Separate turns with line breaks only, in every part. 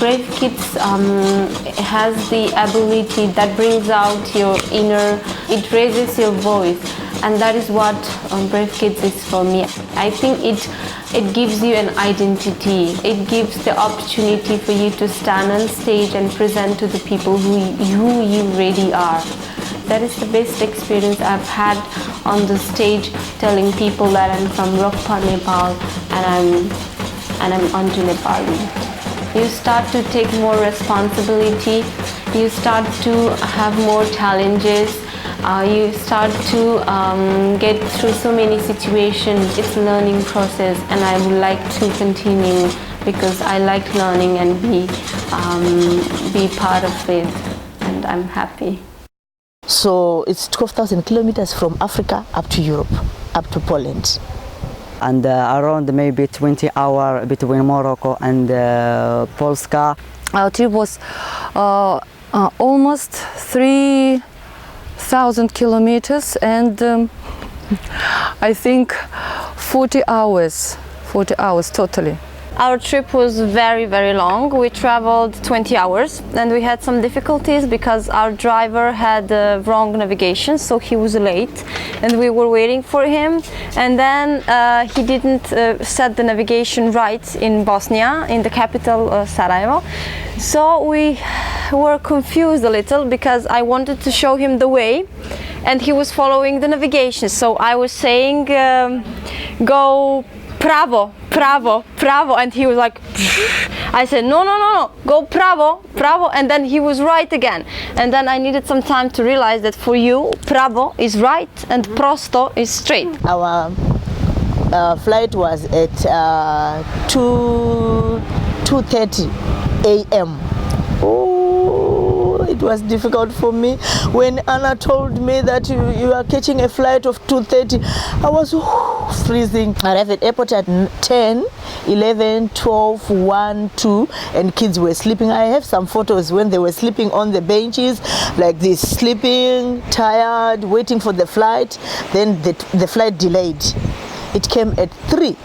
Brave Kids has the ability that brings out your inner, it raises your voice, and that is what Brave Kids is for me. I think it gives you an identity. It gives the opportunity for you to stand on stage and present to the people who you really are. That is the best experience I've had on the stage, telling people that I'm from Rokhpa, Nepal, and I'm onto Nepali. You start to take more responsibility. You start to have more challenges. You start to get through so many situations. It's a learning process, and I would like to continue because I like learning and be part of it, and I'm happy.
So it's 12,000 kilometers from Africa up to Europe, up to Poland.
And around maybe 20 hours between Morocco and Polska.
Our trip was almost 3,000 kilometers, and I think 40 hours totally.
Our trip was very, very long. We traveled 20 hours and we had some difficulties because our driver had wrong navigation, so he was late and we were waiting for him, and then he didn't set the navigation right in Bosnia, in the capital Sarajevo. So we were confused a little because I wanted to show him the way and he was following the navigation. So I was saying go pravo, pravo, pravo, and he was like, I said no, go pravo, pravo, and then he was right again. And then I needed some time to realize that for you, pravo is right and prosto is straight.
Our flight was at 2:30 a.m. Oh, it was difficult for me. When Anna told me that you are catching a flight of 2:30, I was freezing. I arrived at airport at 10, 11, 12, 1, 2, and kids were sleeping. I have some photos when they were sleeping on the benches, like this, sleeping, tired, waiting for the flight. Then the flight delayed. It came at 3,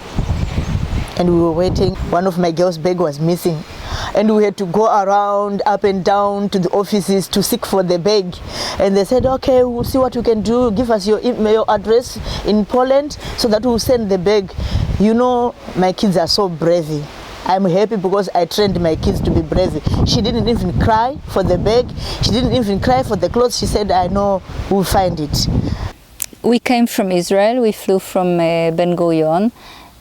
and we were waiting. One of my girls' bag was missing, and we had to go around up and down to the offices to seek for the bag. And they said, okay, we'll see what we can do. Give us your email address in Poland so that we'll send the bag. You know, my kids are so brave. I'm happy because I trained my kids to be brave. She didn't even cry for the bag. She didn't even cry for the clothes. She said, I know, we'll find it.
We came from Israel. We flew from Ben Gurion.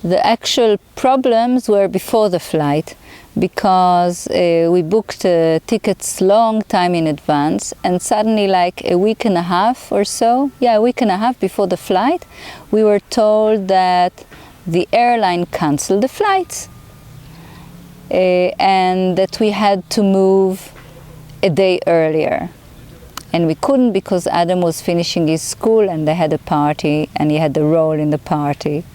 The actual problems were before the flight, because we booked tickets long time in advance, and suddenly, like a week and a half or so, a week and a half before the flight, we were told that the airline canceled the flights and that we had to move a day earlier. And we couldn't because Adam was finishing his school and they had a party and he had a role in the party.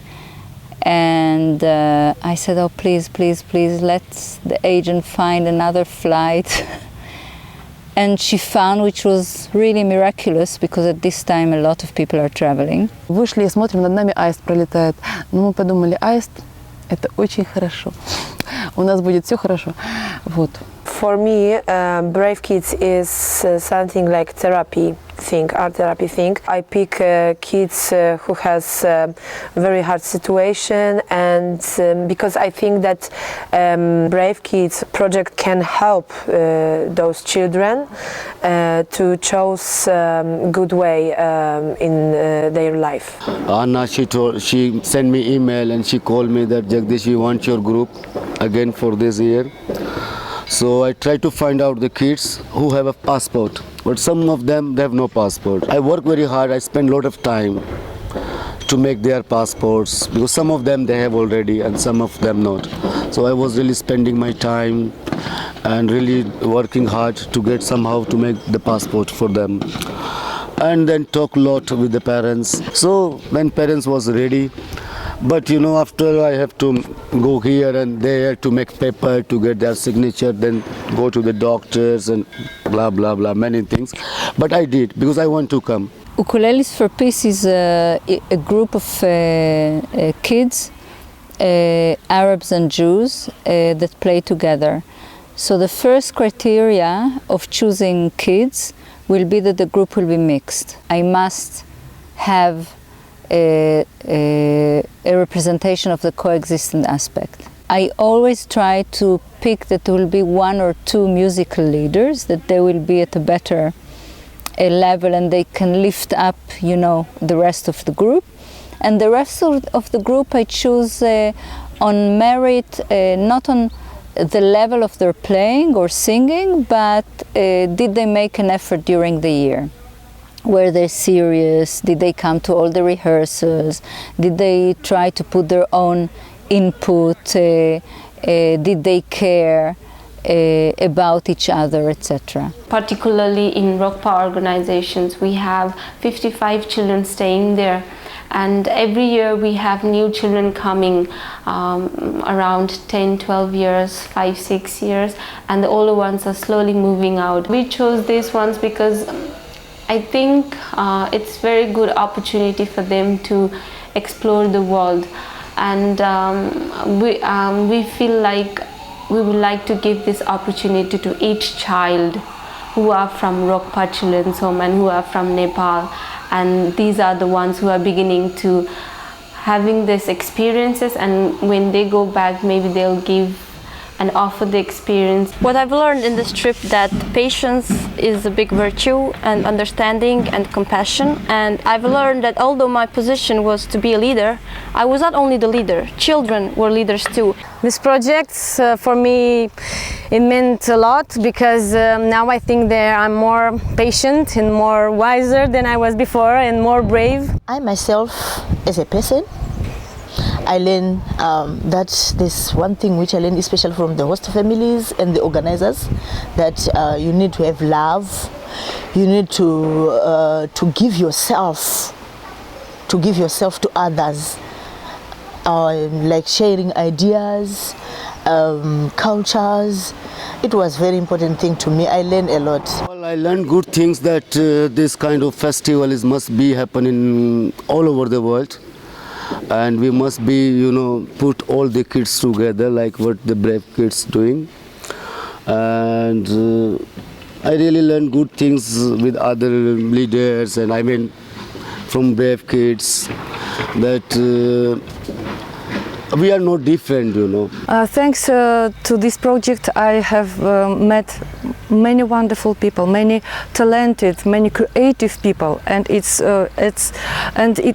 And I said, oh, please, please, please, let the agent find another flight. And she found, which was really miraculous, because at this time a lot of people are traveling.
Вышли и смотрим, над нами аист пролетает. Ну, мы подумали, аист – это очень хорошо. У нас будет все хорошо. Вот.
For me, Brave Kids is something like therapy thing, art therapy thing. I pick kids who has very hard situation, and because I think that Brave Kids project can help those children to choose good way in their life.
Anna, she sent me email and she called me that Jagdish, we want your group again for this year. So I try to find out the kids who have a passport, but some of them, they have no passport. I work very hard, I spend a lot of time to make their passports, because some of them they have already and some of them not. So I was really spending my time and really working hard to get somehow to make the passport for them. And then talk a lot with the parents. So when parents was ready, but you know, after I have to go here and there to make paper to get their signature, then go to the doctors and blah blah blah, many things. But I did because I want to come.
Ukuleles for Peace is a group of kids, Arabs and Jews, that play together. So the first criteria of choosing kids will be that the group will be mixed. I must have a representation of the coexistent aspect. I always try to pick that there will be 1 or 2 musical leaders, that they will be at a better level and they can lift up, you know, the rest of the group. And the rest of the group I choose on merit, not on the level of their playing or singing, but did they make an effort during the year? Were they serious? Did they come to all the rehearsals? Did they try to put their own input? Did they care about each other, etc.?
Particularly in Rock Power organizations, we have 55 children staying there. And every year we have new children coming, around 10, 12 years, 5, 6 years, and the older ones are slowly moving out. We chose these ones because I think it's very good opportunity for them to explore the world. And we feel like we would like to give this opportunity to each child who are from Rokpa Children's Home and who are from Nepal. And these are the ones who are beginning to having these experiences, and when they go back, maybe they'll give and offer the experience.
What I've learned in this trip, that patience is a big virtue, and understanding and compassion. And I've learned that although my position was to be a leader, I was not only the leader, children were leaders too. This project for me, it meant a lot, because now I think that I'm more patient and more wiser than I was before, and more brave.
I myself, as a person, I learned that there's one thing which I learned, especially from the host families and the organizers, that you need to have love. You need to give yourself to others, like sharing ideas, cultures. It was very important thing to me. I learned a lot.
Well, I learned good things, that this kind of festival must be happening all over the world. And we must be, you know, put all the kids together, like what the Brave Kids doing. And I really learned good things with other leaders, and I mean from Brave Kids, that we are not different, you know.
Thanks to this project, I have met many wonderful people, many talented, many creative people, and it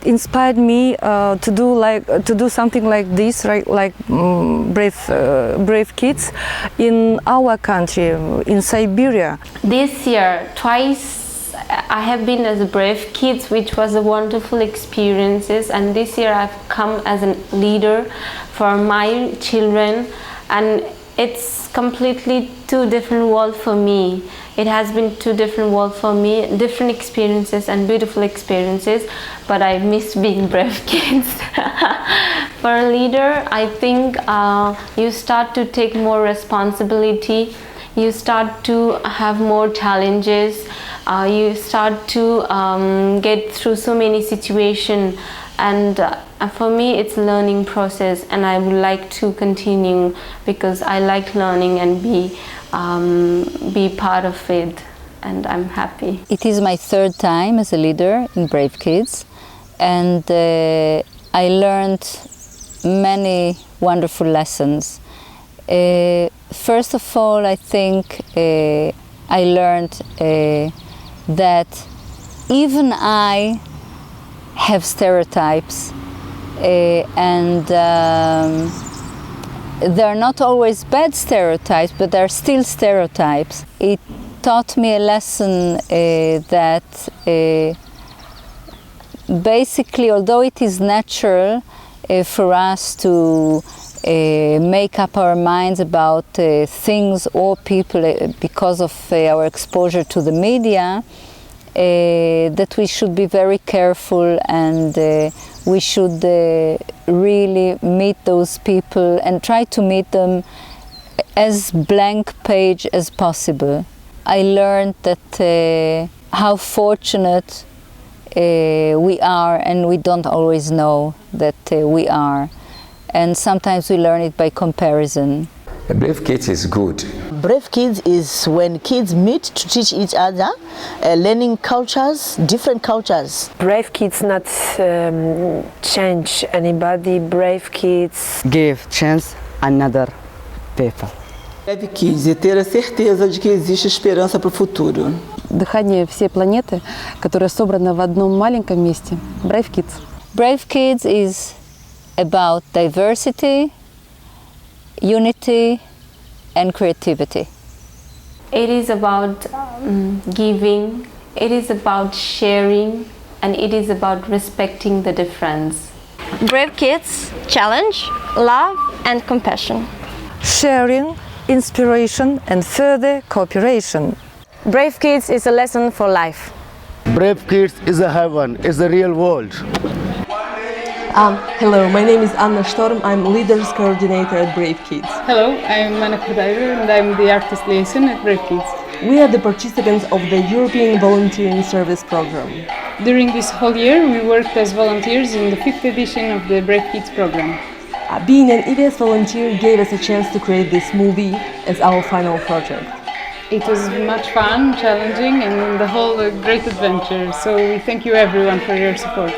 inspired me to do something like this, right? Like Brave Kids in our country, in Siberia.
This year, twice I have been as a Brave Kids, which was a wonderful experiences, and this year I've come as a leader for my children, and it's completely two different worlds for me. It has been two different worlds for me, different experiences and beautiful experiences, but I miss being Brave Kids. For a leader, I think you start to take more responsibility, you start to have more challenges, you start to get through so many situations, and for me it's learning process, and I would like to continue because I like learning and be part of it, and I'm happy.
It is my third time as a leader in Brave Kids, and I learned many wonderful lessons. First of all, I think I learned that even I have stereotypes, and they're not always bad stereotypes, but they're still stereotypes. It taught me a lesson that basically, although it is natural for us to make up our minds about things or people because of our exposure to the media, that we should be very careful, and we should really meet those people and try to meet them as blank page as possible. I learned that how fortunate we are, and we don't always know that we are. And sometimes we learn it by comparison.
Brave Kids is good.
Brave Kids is when kids meet to teach each other, learning cultures, different cultures.
Brave Kids not change anybody. Brave Kids
Give chance another people.
Brave Kids é ter a certeza de que existe esperança para o futuro.
Дыхание всей планеты, которая собрана в одном маленьком месте. Brave Kids.
Brave Kids is about diversity, unity, and creativity.
It is about giving, it is about sharing, and it is about respecting the difference.
Brave Kids challenge, love, and compassion.
Sharing, inspiration, and further cooperation.
Brave Kids is a lesson for life.
Brave Kids is a heaven, is the real world.
Hello, my name is Anna Storm. I'm Leaders Coordinator at Brave Kids.
Hello, I'm Mana Kudaiver and I'm the Artist Liaison at Brave Kids.
We are the participants of the European Volunteering Service Program.
During this whole year, we worked as volunteers in the 5th edition of the Brave Kids program.
Being an EVS volunteer gave us a chance to create this movie as our final project.
It was much fun, challenging, and the whole great adventure. So we thank you everyone for your support.